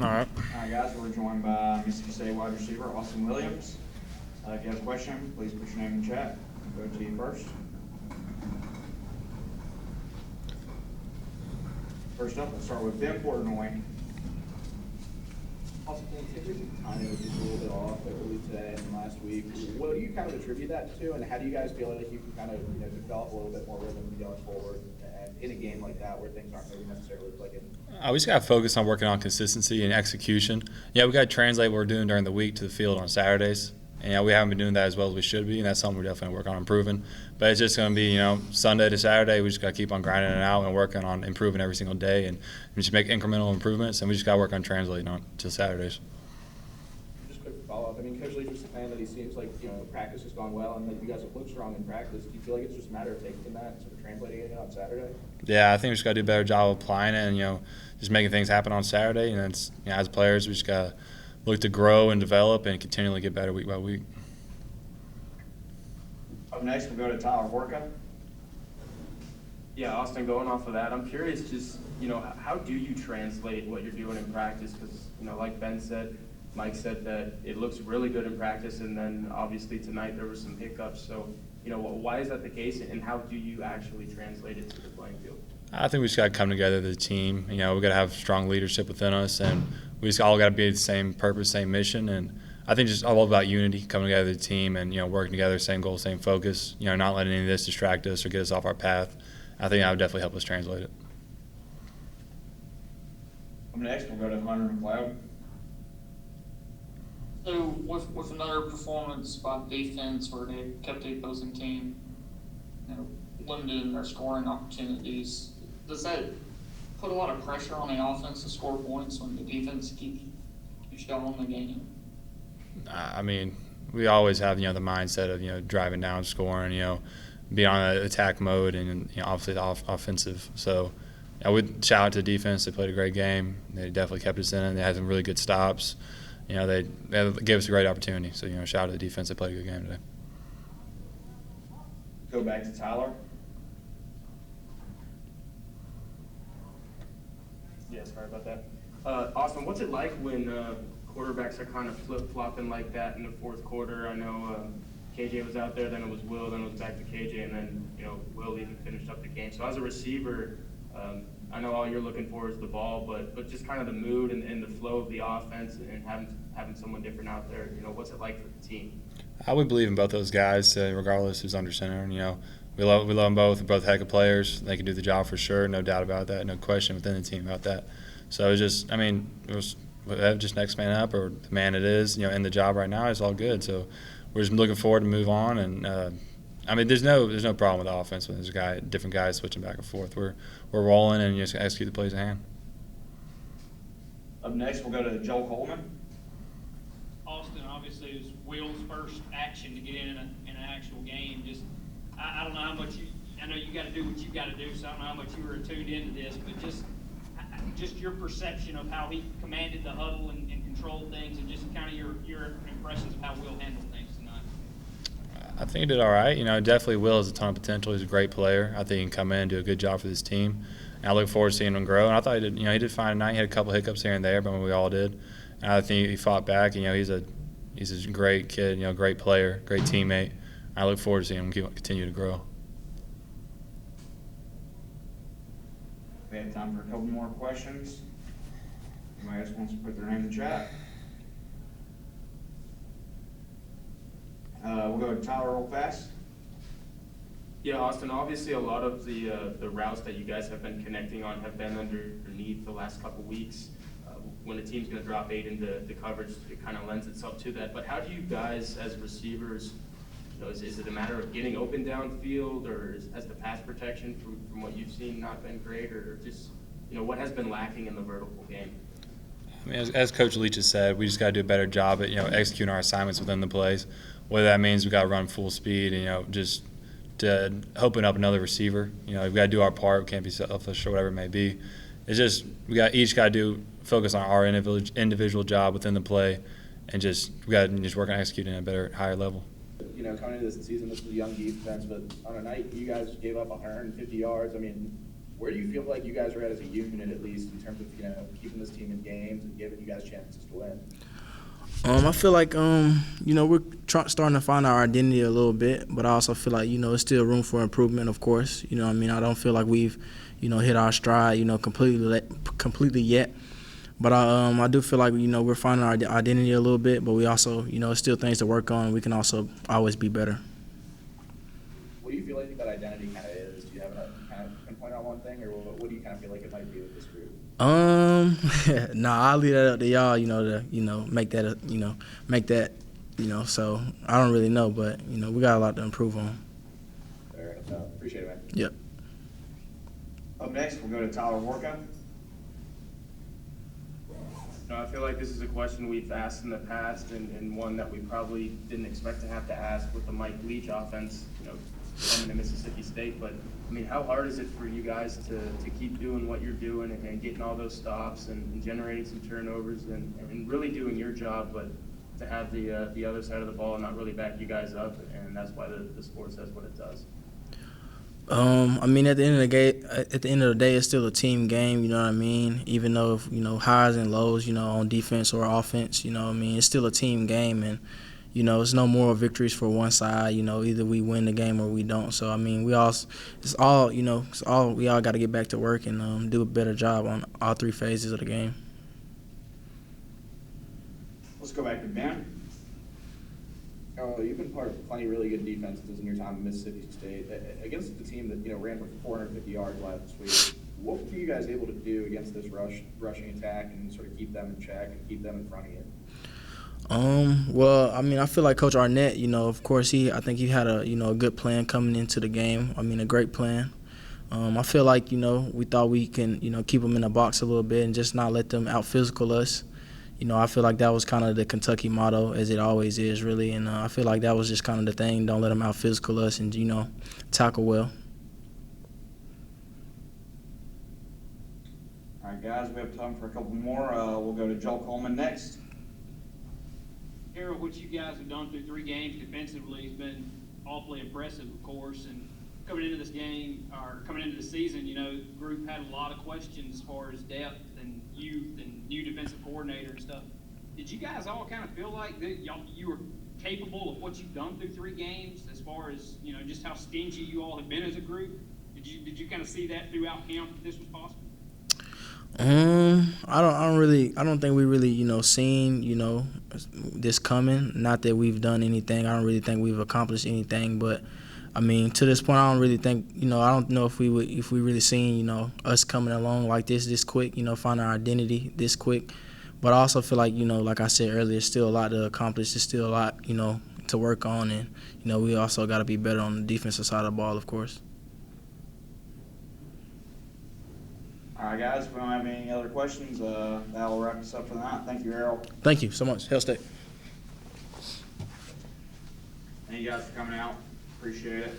All right. All right, guys, we're joined by Mississippi State wide receiver Austin Williams. If you have a question, please put your name in the chat. I'll go to you first. First up, let's start with Ben Portnoy. Austin, typically timing was just a little bit off early today and last week. What do you kind of attribute that to, and how do you guys feel like you can kind of develop a little bit more rhythm going forward and in a game like that where things aren't maybe necessarily clicking? We just got to focus on working on consistency and execution. Yeah, we got to translate what we're doing during the week to the field on Saturdays. And we haven't been doing that as well as we should be, and that's something we're definitely working on improving. But it's just going to be, Sunday to Saturday, we just got to keep on grinding it out and working on improving every single day and just make incremental improvements, and we just got to work on translating on to Saturdays. Just quick follow-up. I mean, Coach Leach was saying that he seems like, practice has gone well and that you guys have looked strong in practice. Do you feel like it's just a matter of taking that and sort of translating it on Saturday? Yeah, I think we just got to do a better job of applying it and, just making things happen on Saturday. And it's, as players, we just got to look to grow and develop and continually get better week by week. Up next, we'll go to Tyler Horka. Yeah, Austin, going off of that, I'm curious just, how do you translate what you're doing in practice? Because, like Ben said, Mike said that it looks really good in practice, and then obviously tonight there were some hiccups. So, why is that the case, and how do you actually translate it to the playing field? I think we just got to come together as a team. We got to have strong leadership within us, and we just all got to be the same purpose, same mission. And I think just all about unity, coming together as a team, and working together, same goal, same focus. Not letting any of this distract us or get us off our path. I think that would definitely help us translate it. Up next, we'll go to Hunter McLeod. So with another performance by defense where they kept the opposing team, limited in their scoring opportunities, does that put a lot of pressure on the offense to score points when the defense keeps y'all in the game? I mean, we always have the mindset of driving down, scoring, be on an attack mode, and obviously the offensive. So I would shout out to the defense. They played a great game. They definitely kept us in it. They had some really good stops. They gave us a great opportunity. So shout out to the defense. They played a good game today. Go back to Tyler. Yeah, sorry about that. Austin, what's it like when quarterbacks are kind of flip-flopping like that in the fourth quarter? I know KJ was out there, then it was Will, then it was back to KJ, and then Will even finished up the game. So as a receiver, I know all you're looking for is the ball, but just kind of the mood and the flow of the offense and having someone different out there. What's it like for the team? I would believe in both those guys, regardless who's under center. We love them both. They're both heck of players. They can do the job for sure, no doubt about that, no question within the team about that. So it was just next man up or the man it is, in the job right now is all good. So we're just looking forward to move on. And there's no problem with the offense when there's different guys switching back and forth. We're rolling and just execute the plays at hand. Up next, we'll go to Joel Coleman. Austin, obviously, it was Will's first action to get in an actual game. Just, I don't know how much I know you got to do what you got to do, so I don't know how much you were tuned into this, but just your perception of how he commanded the huddle and controlled things, and just kind of your impressions of how Will handled things tonight. I think he did all right. Definitely Will has a ton of potential. He's a great player. I think he can come in and do a good job for this team. And I look forward to seeing him grow. And I thought he did fine tonight. He had a couple hiccups here and there, but we all did. And I think he fought back. He's a great kid. Great player, great teammate. I look forward to seeing him continue to grow. We have time for a couple more questions. Anybody else wants to put their name in the chat? We'll go to Tyler real fast. Yeah, Austin, obviously a lot of the routes that you guys have been connecting on have been underneath the last couple weeks. When a team's going to drop 8 into the coverage, it kind of lends itself to that. But how do you guys, as receivers, is it a matter of getting open downfield, or has the pass protection from what you've seen not been great, or just what has been lacking in the vertical game? As Coach Leach has said, we just got to do a better job at executing our assignments within the plays. Whether that means we got to run full speed, just to open up another receiver. We've got to do our part. We can't be selfish or whatever it may be. It's just we each got to focus on our individual job within the play, and we got to work on executing at a better, higher level. Coming into this season, this was a young defense, but on a night you guys gave up 150 yards. Where do you feel like you guys are at as a unit, at least in terms of keeping this team in games and giving you guys chances to win? I feel like we're starting to find our identity a little bit, but I also feel like there's still room for improvement. Of course, I don't feel like we've hit our stride completely yet. But I do feel like we're finding our identity a little bit, but we also it's still things to work on. We can also always be better. What do you feel like that identity kind of is? Do you have a kind of pinpoint on one thing, or what do you kind of feel like it might be with this group? I'll leave that up to y'all, make that, so I don't really know, but, we got a lot to improve on. Fair enough. Appreciate it, man. Yep. Up next, we'll go to Tyler Warka. I feel like this is a question we've asked in the past and one that we probably didn't expect to have to ask with the Mike Leach offense, coming to Mississippi State. But, I mean, how hard is it for you guys to keep doing what you're doing and getting all those stops and generating some turnovers and really doing your job, but to have the other side of the ball not really back you guys up, and that's why the sport says what it does? I mean, at the end of the day, it's still a team game. You know what I mean? Even though highs and lows, on defense or offense, it's still a team game, and it's no moral victories for one side. Either we win the game or we don't. So I mean, we all got to get back to work and do a better job on all three phases of the game. Let's go back to Ben. Erroll, you've been part of plenty of really good defenses in your time in Mississippi State. Against the team that ran for 450 yards last week, what were you guys able to do against this rushing attack and sort of keep them in check and keep them in front of you? Well, I mean, I feel like Coach Arnett, of course, I think he had a good plan coming into the game. I mean, a great plan. I feel like, we thought we can, keep them in the box a little bit and just not let them out-physical us. I feel like that was kind of the Kentucky motto, as it always is, really. And I feel like that was just kind of the thing. Don't let them out-physical us and, tackle well. All right, guys, we have time for a couple more. We'll go to Joel Coleman next. Erroll, what you guys have done through 3 games defensively has been awfully impressive, of course. And coming into this game, or coming into the season, the group had a lot of questions as far as depth and youth and new defensive coordinator and stuff. Did you guys all kind of feel like that you were capable of what you've done through 3 games as far as, just how stingy you all have been as a group? Did you kind of see that throughout camp that this was possible? I don't think we really, seen, this coming. Not that we've done anything. I don't really think we've accomplished anything, but I mean, to this point, I don't really think, I don't know if we really seen, us coming along like this quick, find our identity this quick. But I also feel like, like I said earlier, there's still a lot to accomplish. There's still a lot, to work on. And, we also got to be better on the defensive side of the ball, of course. All right, guys, if we don't have any other questions, that will wrap us up for the night. Thank you, Erroll. Thank you so much. Hail State. Thank you guys for coming out. Appreciate it.